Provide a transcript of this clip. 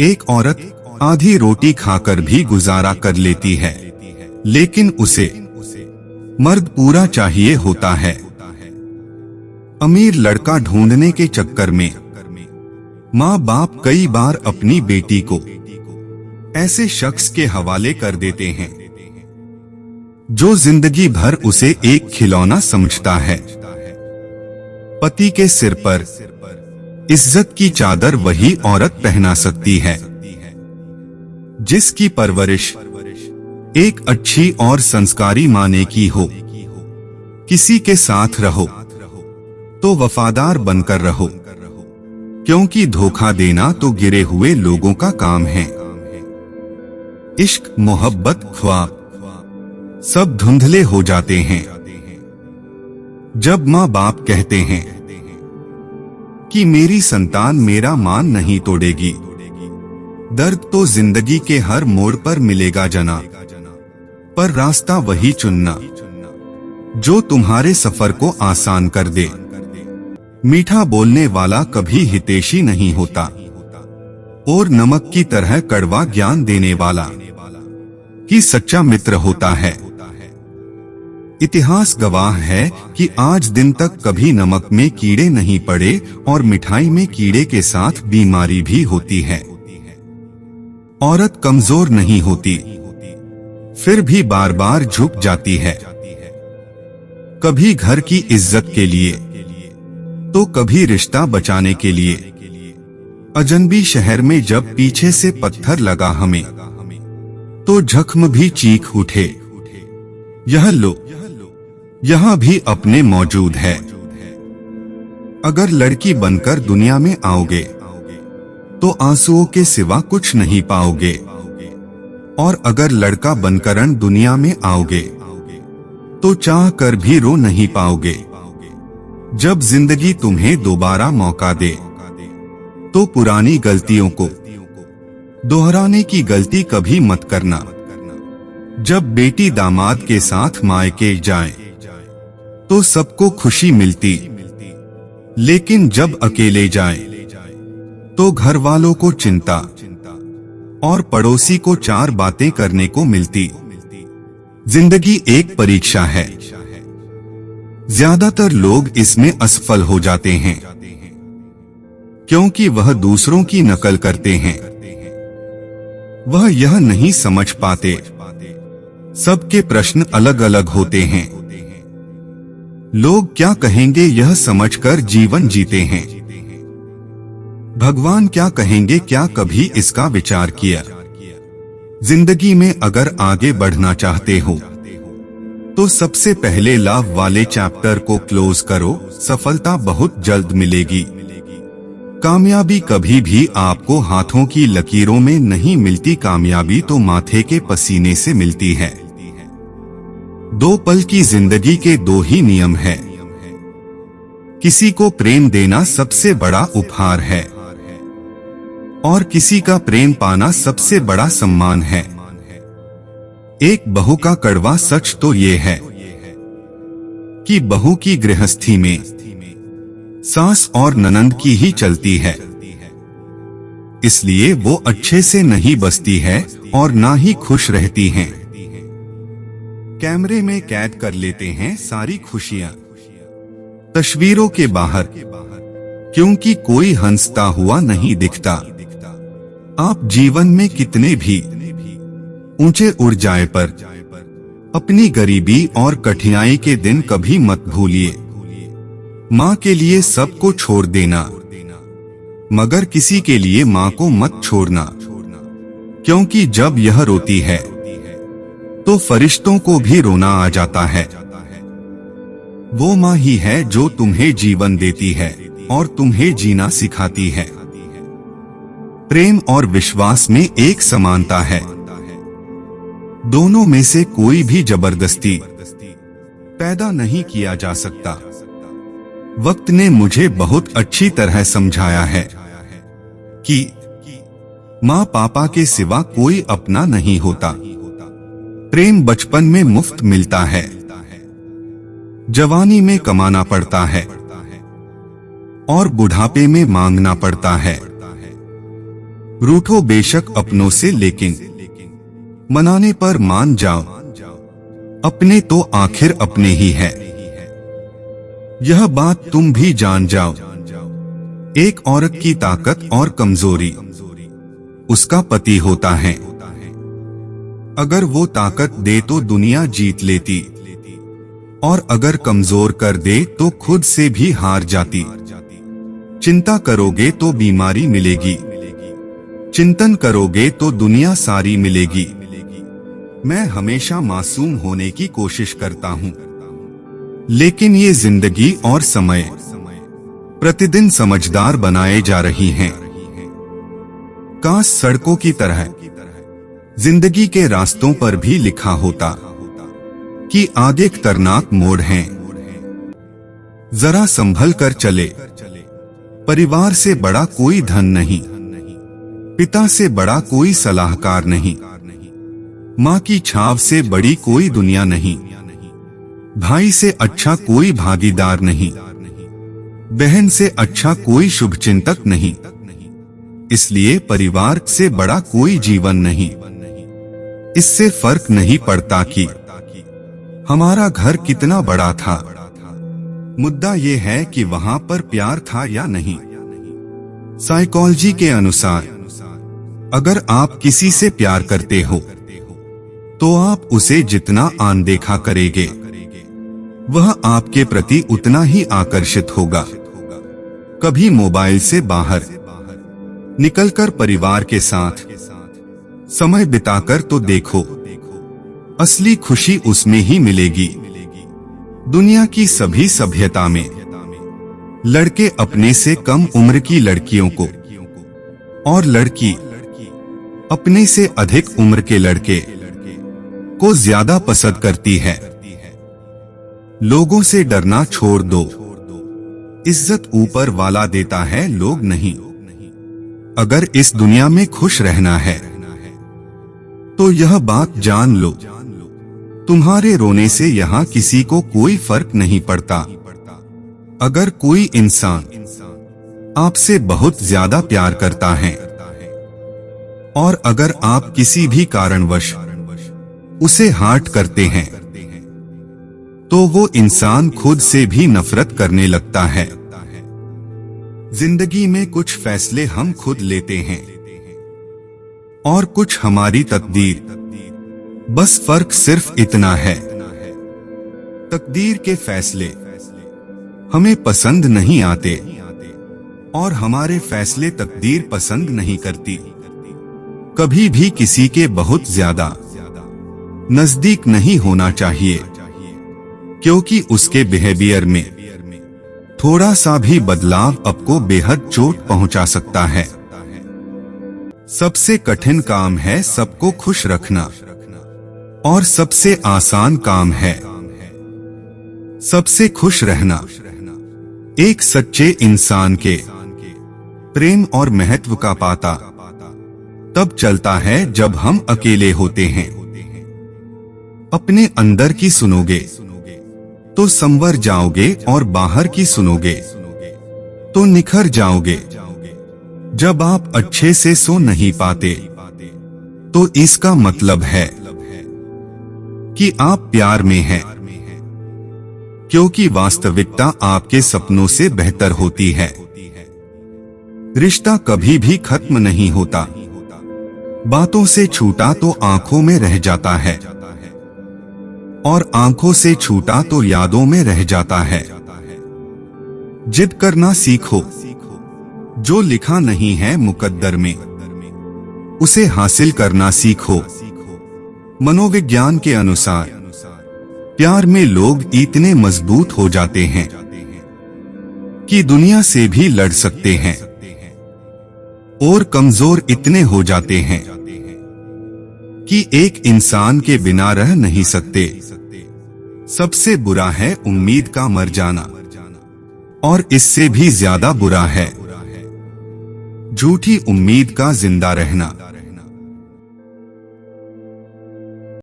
एक औरत आधी रोटी खाकर भी गुजारा कर लेती है, लेकिन उसे मर्द पूरा चाहिए होता है। अमीर लड़का ढूंढने के चक्कर में माँ बाप कई बार अपनी बेटी को ऐसे शख्स के हवाले कर देते हैं जो जिंदगी भर उसे एक खिलौना समझता है। पति के सिर पर इज्जत की चादर वही औरत पहना सकती है जिसकी परवरिश एक अच्छी और संस्कारी माँ ने की हो। किसी के साथ रहो तो वफादार बनकर रहो, क्योंकि धोखा देना तो गिरे हुए लोगों का काम है। इश्क, मोहब्बत, ख्वाब सब धुंधले हो जाते हैं जब माँ बाप कहते हैं कि मेरी संतान मेरा मान नहीं तोड़ेगी। दर्द तो जिंदगी के हर मोड़ पर मिलेगा जना, पर रास्ता वही चुनना जो तुम्हारे सफर को आसान कर दे। मीठा बोलने वाला कभी हितैषी नहीं होता और नमक की तरह कड़वा ज्ञान देने वाला ही सच्चा मित्र होता है। इतिहास गवाह है कि आज दिन तक कभी नमक में कीड़े नहीं पड़े और मिठाई में कीड़े के साथ बीमारी भी होती है। औरत कमजोर नहीं होती, फिर भी बार बार झुक जाती है, कभी घर की इज्जत के लिए तो कभी रिश्ता बचाने के लिए। अजनबी शहर में जब पीछे से पत्थर लगा हमें तो जख्म भी चीख उठे। यह लो, यहाँ भी अपने मौजूद है। अगर लड़की बनकर दुनिया में आओगे तो आंसुओं के सिवा कुछ नहीं पाओगे, और अगर लड़का बनकर दुनिया में आओगे तो चाह कर भी रो नहीं पाओगे। जब जिंदगी तुम्हें दोबारा मौका दे तो पुरानी गलतियों को दोहराने की गलती कभी मत करना। जब बेटी दामाद के साथ मायके जाए तो सबको खुशी मिलती, लेकिन जब अकेले जाए तो घर वालों को चिंता और पड़ोसी को चार बातें करने को मिलती। जिंदगी एक परीक्षा है, ज्यादातर लोग इसमें असफल हो जाते हैं क्योंकि वह दूसरों की नकल करते हैं। वह यह नहीं समझ पाते सबके प्रश्न अलग अलग होते हैं। लोग क्या कहेंगे यह समझकर जीवन जीते हैं। भगवान क्या कहेंगे क्या कभी इसका विचार किया? जिंदगी में अगर आगे बढ़ना चाहते हो तो सबसे पहले लाभ वाले चैप्टर को क्लोज करो। सफलता बहुत जल्द मिलेगी। कामयाबी कभी भी आपको हाथों की लकीरों में नहीं मिलती, कामयाबी तो माथे के पसीने से मिलती है। दो पल की जिंदगी के दो ही नियम है। किसी को प्रेम देना सबसे बड़ा उपहार है और किसी का प्रेम पाना सबसे बड़ा सम्मान है। एक बहू का कड़वा सच तो ये है कि बहू की गृहस्थी में सास और ननंद की ही चलती है, इसलिए वो अच्छे से नहीं बसती है और ना ही खुश रहती हैं। कैमरे में कैद कर लेते हैं सारी खुशियां तस्वीरों के बाहर, क्योंकि कोई हंसता हुआ नहीं दिखता। आप जीवन में कितने भी ऊंचे उड़ जाए पर अपनी गरीबी और कठिनाई के दिन कभी मत भूलिए। माँ के लिए सबको छोड़ देना, मगर किसी के लिए माँ को मत छोड़ना, क्योंकि जब यह रोती है तो फरिश्तों को भी रोना आ जाता है। वो माँ ही है जो तुम्हें जीवन देती है और तुम्हें जीना सिखाती है। प्रेम और विश्वास में एक समानता है, दोनों में से कोई भी जबरदस्ती पैदा नहीं किया जा सकता। वक्त ने मुझे बहुत अच्छी तरह समझाया है कि माँ पापा के सिवा कोई अपना नहीं होता। प्रेम बचपन में मुफ्त मिलता है, जवानी में कमाना पड़ता है और बुढ़ापे में मांगना पड़ता है। रूठो बेशक अपनों से, लेकिन मनाने पर मान जाओ, अपने तो आखिर अपने ही है। यह बात तुम भी जान जाओ, एक औरत की ताकत और कमजोरी उसका पति होता है। अगर वो ताकत दे तो दुनिया जीत लेती, और अगर कमजोर कर दे तो खुद से भी हार जाती। चिंता करोगे तो बीमारी मिलेगी, चिंतन करोगे तो दुनिया सारी मिलेगी। मैं हमेशा मासूम होने की कोशिश करता हूँ, लेकिन ये जिंदगी और समय प्रतिदिन समझदार बनाए जा रही हैं। काश सड़कों की तरह जिंदगी के रास्तों पर भी लिखा होता कि आगे खतरनाक मोड़ हैं, जरा संभल कर चले। परिवार से बड़ा कोई धन नहीं, पिता से बड़ा कोई सलाहकार नहीं, माँ की छाव से बड़ी कोई दुनिया नहीं, भाई से अच्छा कोई भागीदार नहीं, बहन से अच्छा कोई शुभचिंतक नहीं। इसलिए परिवार से बड़ा कोई जीवन नहीं। इससे फर्क नहीं पड़ता कि हमारा घर कितना बड़ा था, मुद्दा ये है कि वहां पर प्यार था या नहीं। साइकोलॉजी के अनुसार अगर आप किसी से प्यार करते हो तो आप उसे जितना अनदेखा करेंगे, वह आपके प्रति उतना ही आकर्षित होगा। कभी मोबाइल से बाहर निकलकर परिवार के साथ समय बिताकर तो देखो, असली खुशी उसमें ही मिलेगी। दुनिया की सभी सभ्यता में लड़के अपने से कम उम्र की लड़कियों को और लड़की अपने से अधिक उम्र के लड़के को ज्यादा पसंद करती है। लोगों से डरना छोड़ दो, इज्जत ऊपर वाला देता है, लोग नहीं। अगर इस दुनिया में खुश रहना है तो यह बात जान लो, तुम्हारे रोने से यहाँ किसी को कोई फर्क नहीं पड़ता। अगर कोई इंसान आपसे बहुत ज्यादा प्यार करता है और अगर आप किसी भी कारणवश उसे हर्ट करते हैं तो वो इंसान खुद से भी नफरत करने लगता है। जिंदगी में कुछ फैसले हम खुद लेते हैं और कुछ हमारी तकदीर। बस फर्क सिर्फ इतना है, तकदीर के फैसले हमें पसंद नहीं आते और हमारे फैसले तकदीर पसंद नहीं करती। कभी भी किसी के बहुत ज्यादा नजदीक नहीं होना चाहिए, क्योंकि उसके बिहेवियर में थोड़ा सा भी बदलाव आपको बेहद चोट पहुंचा सकता है। सबसे कठिन काम है सबको खुश रखना और सबसे आसान काम है सबसे खुश रहना। एक सच्चे इंसान के प्रेम और महत्व का पता तब चलता है जब हम अकेले होते हैं। अपने अंदर की सुनोगे तो संवर जाओगे और बाहर की सुनोगे तो निखर जाओगे। जब आप अच्छे से सो नहीं पाते तो इसका मतलब है कि आप प्यार में हैं, क्योंकि वास्तविकता आपके सपनों से बेहतर होती है। रिश्ता कभी भी खत्म नहीं होता, बातों से छूटा तो आंखों में रह जाता है और आंखों से छूटा तो यादों में रह जाता है। जिद करना सीखो, जो लिखा नहीं है मुकद्दर में उसे हासिल करना सीखो। मनोविज्ञान के अनुसार प्यार में लोग इतने मजबूत हो जाते हैं कि दुनिया से भी लड़ सकते हैं और कमजोर इतने हो जाते हैं कि एक इंसान के बिना रह नहीं सकते। सबसे बुरा है उम्मीद का मर जाना और इससे भी ज्यादा बुरा है झूठी उम्मीद का जिंदा रहना।